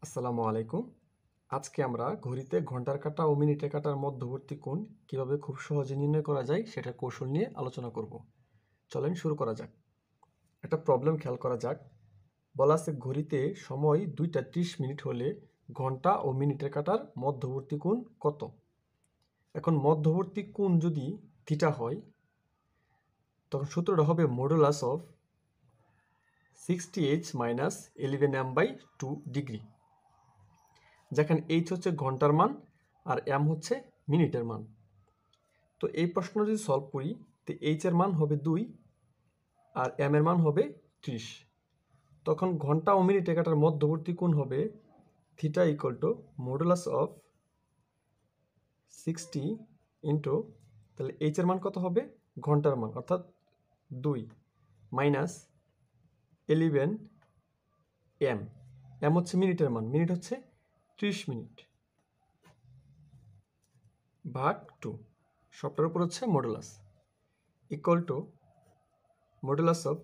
আসসালামু আলাইকুম। আজকে আমরা ঘড়িতে ঘন্টার কাঁটা ও মিনিটের কাঁটার মধ্যবর্তী কোণ কিভাবে খুব সহজে নির্ণয় করা যায় সেটার কৌশল নিয়ে আলোচনা করব। চলেন শুরু করা যাক। একটা প্রবলেম খেয়াল করা যাক। বলা আছে ঘড়িতে সময় 2টা 30 মিনিট হলে ঘন্টা ও মিনিটের কাঁটার মধ্যবর্তী কোণ কত? এখন মধ্যবর্তী কোণ যদি থিটা হয় তখন সূত্রটা হবে modulus of 60h minus 11m/2 degree, যেখানে এইচ হচ্ছে ঘন্টার মান আর এম হচ্ছে মিনিটের মান। তো এই প্রশ্ন যদি সলভ করি তো এইচ এর মান হবে 2 আর এম এর মান হবে 30। তখন ঘন্টা ও মিনিটের কাঁটার মধ্যবর্তী কোণ হবে theta equal to modulus of 60 into, তাহলে এইচ এর মান কত হবে? ঘন্টার মান অর্থাৎ 2 মাইনাস 11 এম, এম হচ্ছে মিনিটের মান, মিনিট হচ্ছে 30 মিনিট, ভাগ 2, সবটার উপর হচ্ছে modulus equal to modulus of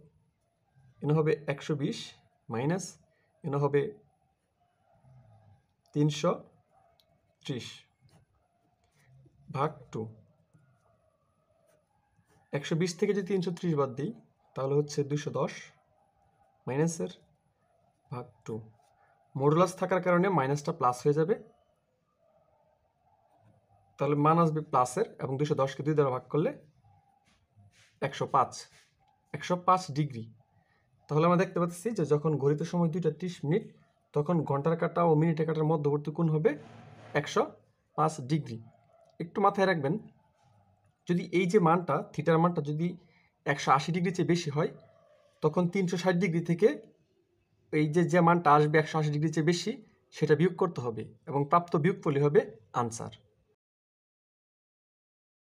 এনে হবে 120 মাইনাস এনে হবে 330 ভাগ 2। 120 থেকে যদি 330 বাদ দিই তাহলে হচ্ছে 210 মাইনাসের ভাগ 2। মডুলাস থাকার কারণে মাইনাসটা প্লাস হয়ে যাবে, তাহলে মান আসবে প্লাসের এবং 210কে 2 দ্বারা ভাগ করলে 105 ডিগ্রি। তাহলে আমরা দেখতে পাচ্ছি যে যখন ঘড়িতে সময় 2টা 30 মিনিট তখন ঘন্টার কাঁটা ও মিনিটের কাঁটার মধ্যবর্তী কোণ হবে 105 ডিগ্রি। একটু মাথায় রাখবেন, যদি এই যে মানটা থিটার মানটা যদি 180 ডিগ্রি চেয়ে বেশি হয় তখন 360 ডিগ্রি থেকে এই যে মানটা আসবে 180 ডিগ্রি চেয়ে বেশি সেটা বিয়োগ করতে হবে এবং প্রাপ্ত বিয়োগফলই হবে আনসার।